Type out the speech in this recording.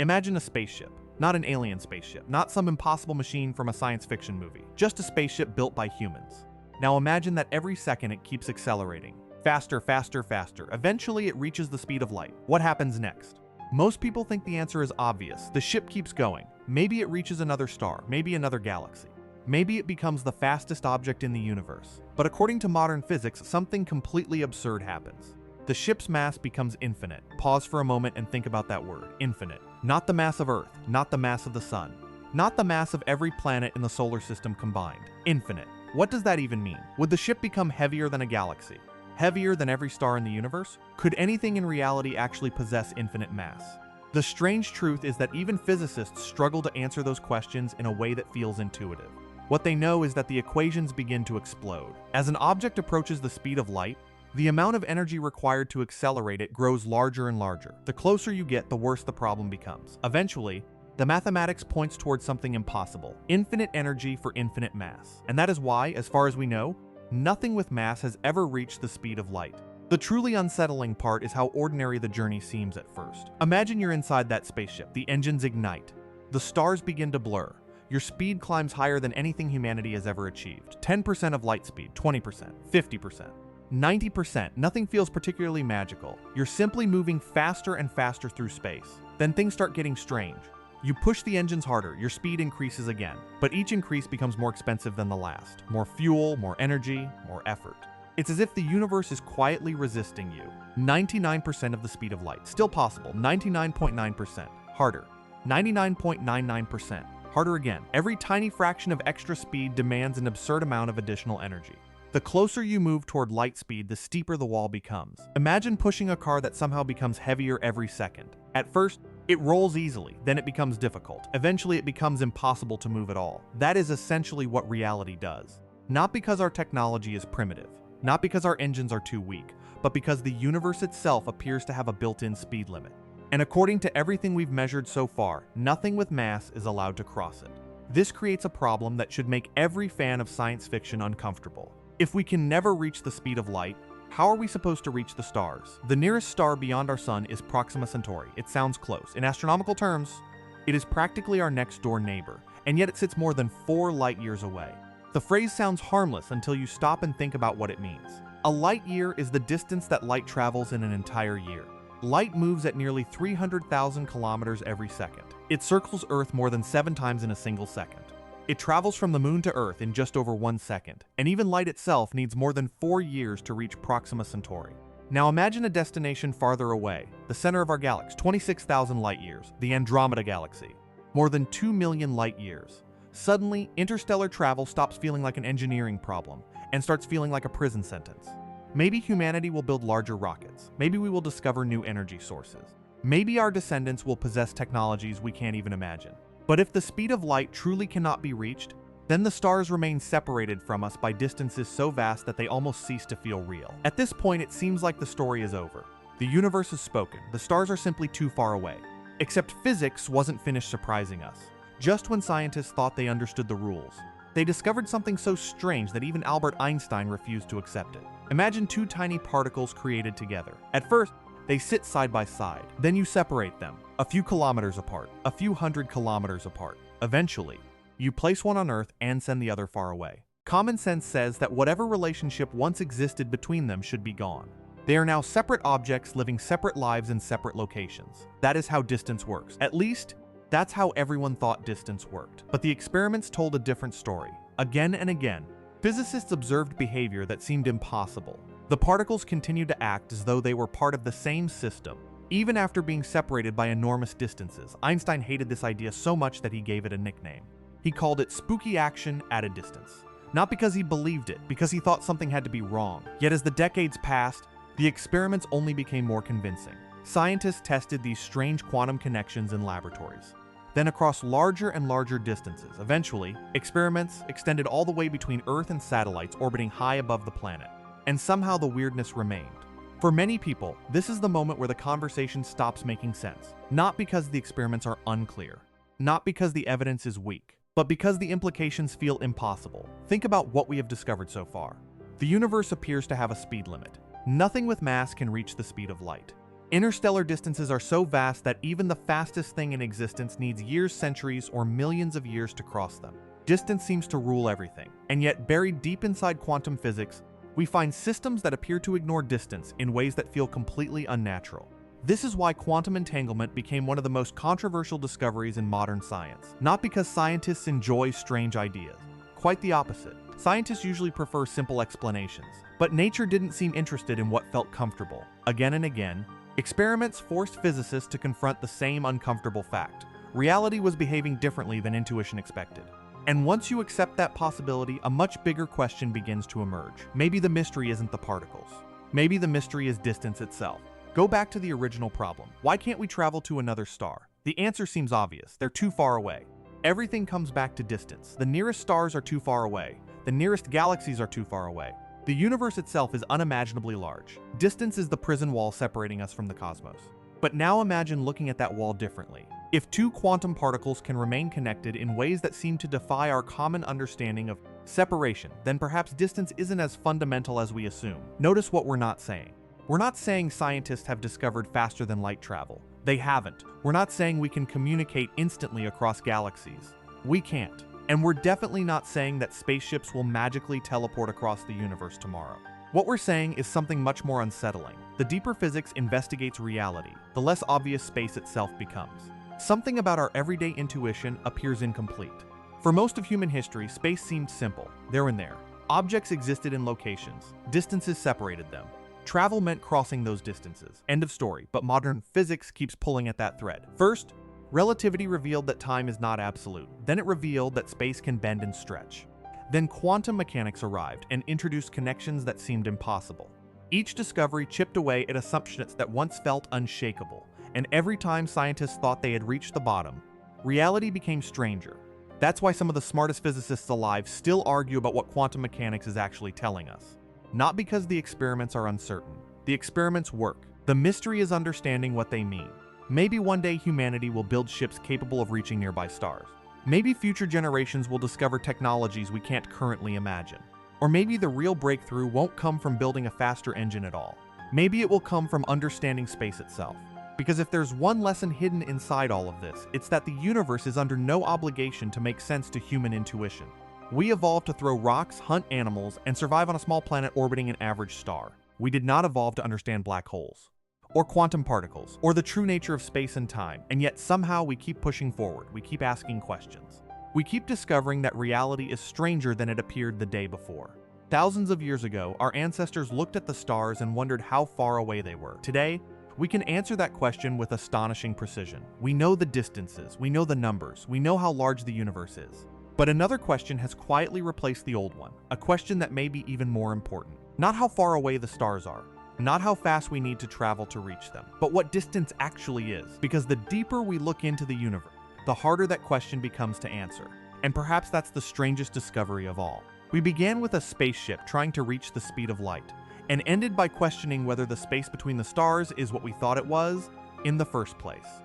Imagine a spaceship. Not an alien spaceship, not some impossible machine from a science fiction movie, just a spaceship built by humans. Now imagine that every second it keeps accelerating. Faster, faster, faster. Eventually it reaches the speed of light. What happens next? Most people think the answer is obvious. The ship keeps going. Maybe it reaches another star, maybe another galaxy. Maybe it becomes the fastest object in the universe. But according to modern physics, something completely absurd happens. The ship's mass becomes infinite. Pause for a moment and think about that word, infinite. Not the mass of Earth, not the mass of the Sun, not the mass of every planet in the solar system combined. Infinite. What does that even mean? Would the ship become heavier than a galaxy? Heavier than every star in the universe? Could anything in reality actually possess infinite mass? The strange truth is that even physicists struggle to answer those questions in a way that feels intuitive. What they know is that the equations begin to explode. As an object approaches the speed of light, the amount of energy required to accelerate it grows larger and larger. The closer you get, the worse the problem becomes. Eventually, the mathematics points towards something impossible: infinite energy for infinite mass. And that is why, as far as we know, nothing with mass has ever reached the speed of light. The truly unsettling part is how ordinary the journey seems at first. Imagine you're inside that spaceship. The engines ignite. The stars begin to blur. Your speed climbs higher than anything humanity has ever achieved. 10% of light speed, 20%, 50%. 90%, nothing feels particularly magical. You're simply moving faster and faster through space. Then things start getting strange. You push the engines harder, your speed increases again. But each increase becomes more expensive than the last. More fuel, more energy, more effort. It's as if the universe is quietly resisting you. 99% of the speed of light. Still possible. 99.9%. Harder. 99.99%. Harder again. Every tiny fraction of extra speed demands an absurd amount of additional energy. The closer you move toward light speed, the steeper the wall becomes. Imagine pushing a car that somehow becomes heavier every second. At first, it rolls easily, then it becomes difficult. Eventually, it becomes impossible to move at all. That is essentially what reality does. Not because our technology is primitive, not because our engines are too weak, but because the universe itself appears to have a built-in speed limit. And according to everything we've measured so far, nothing with mass is allowed to cross it. This creates a problem that should make every fan of science fiction uncomfortable. If we can never reach the speed of light, how are we supposed to reach the stars? The nearest star beyond our sun is Proxima Centauri. It sounds close. In astronomical terms, it is practically our next door neighbor, and yet it sits more than 4 light years away. The phrase sounds harmless until you stop and think about what it means. A light year is the distance that light travels in an entire year. Light moves at nearly 300,000 kilometers every second. It circles Earth more than 7 times in a single second. It travels from the moon to Earth in just over 1 second, and even light itself needs more than 4 years to reach Proxima Centauri. Now imagine a destination farther away, the center of our galaxy, 26,000 light years, the Andromeda Galaxy, more than 2 million light years. Suddenly, interstellar travel stops feeling like an engineering problem and starts feeling like a prison sentence. Maybe humanity will build larger rockets. Maybe we will discover new energy sources. Maybe our descendants will possess technologies we can't even imagine. But if the speed of light truly cannot be reached, then the stars remain separated from us by distances so vast that they almost cease to feel real. At this point, it seems like the story is over. The universe has spoken. The stars are simply too far away. Except physics wasn't finished surprising us. Just when scientists thought they understood the rules, they discovered something so strange that even Albert Einstein refused to accept it. Imagine 2 tiny particles created together. At first, they sit side by side. Then you separate them, a few kilometers apart, a few hundred kilometers apart. Eventually, you place one on Earth and send the other far away. Common sense says that whatever relationship once existed between them should be gone. They are now separate objects living separate lives in separate locations. That is how distance works. At least, that's how everyone thought distance worked. But the experiments told a different story. Again and again, physicists observed behavior that seemed impossible. The particles continued to act as though they were part of the same system, even after being separated by enormous distances. Einstein hated this idea so much that he gave it a nickname. He called it spooky action at a distance. Not because he believed it, because he thought something had to be wrong. Yet as the decades passed, the experiments only became more convincing. Scientists tested these strange quantum connections in laboratories, then across larger and larger distances. Eventually, experiments extended all the way between Earth and satellites orbiting high above the planet. And somehow the weirdness remained. For many people, this is the moment where the conversation stops making sense. Not because the experiments are unclear, not because the evidence is weak, but because the implications feel impossible. Think about what we have discovered so far. The universe appears to have a speed limit. Nothing with mass can reach the speed of light. Interstellar distances are so vast that even the fastest thing in existence needs years, centuries, or millions of years to cross them. Distance seems to rule everything, and yet buried deep inside quantum physics, we find systems that appear to ignore distance in ways that feel completely unnatural. This is why quantum entanglement became one of the most controversial discoveries in modern science. Not because scientists enjoy strange ideas. Quite the opposite. Scientists usually prefer simple explanations. But nature didn't seem interested in what felt comfortable. Again and again, experiments forced physicists to confront the same uncomfortable fact. Reality was behaving differently than intuition expected. And once you accept that possibility, a much bigger question begins to emerge. Maybe the mystery isn't the particles. Maybe the mystery is distance itself. Go back to the original problem. Why can't we travel to another star? The answer seems obvious. They're too far away. Everything comes back to distance. The nearest stars are too far away. The nearest galaxies are too far away. The universe itself is unimaginably large. Distance is the prison wall separating us from the cosmos. But now imagine looking at that wall differently. If two quantum particles can remain connected in ways that seem to defy our common understanding of separation, then perhaps distance isn't as fundamental as we assume. Notice what we're not saying. We're not saying scientists have discovered faster than light travel. They haven't. We're not saying we can communicate instantly across galaxies. We can't. And we're definitely not saying that spaceships will magically teleport across the universe tomorrow. What we're saying is something much more unsettling. The deeper physics investigates reality, the less obvious space itself becomes. Something about our everyday intuition appears incomplete. For most of human history, space seemed simple, there and there. Objects existed in locations. Distances separated them. Travel meant crossing those distances. End of story, but modern physics keeps pulling at that thread. First, relativity revealed that time is not absolute. Then it revealed that space can bend and stretch. Then quantum mechanics arrived and introduced connections that seemed impossible. Each discovery chipped away at assumptions that once felt unshakable. And every time scientists thought they had reached the bottom, reality became stranger. That's why some of the smartest physicists alive still argue about what quantum mechanics is actually telling us. Not because the experiments are uncertain. The experiments work. The mystery is understanding what they mean. Maybe one day humanity will build ships capable of reaching nearby stars. Maybe future generations will discover technologies we can't currently imagine. Or maybe the real breakthrough won't come from building a faster engine at all. Maybe it will come from understanding space itself. Because if there's one lesson hidden inside all of this, it's that the universe is under no obligation to make sense to human intuition. We evolved to throw rocks, hunt animals, and survive on a small planet orbiting an average star. We did not evolve to understand black holes, or quantum particles, or the true nature of space and time, and yet somehow we keep pushing forward, we keep asking questions. We keep discovering that reality is stranger than it appeared the day before. Thousands of years ago, our ancestors looked at the stars and wondered how far away they were. Today, we can answer that question with astonishing precision. We know the distances, we know the numbers, we know how large the universe is. But another question has quietly replaced the old one, a question that may be even more important. Not how far away the stars are, not how fast we need to travel to reach them, but what distance actually is. Because the deeper we look into the universe, the harder that question becomes to answer. And perhaps that's the strangest discovery of all. We began with a spaceship trying to reach the speed of light, and ended by questioning whether the space between the stars is what we thought it was in the first place.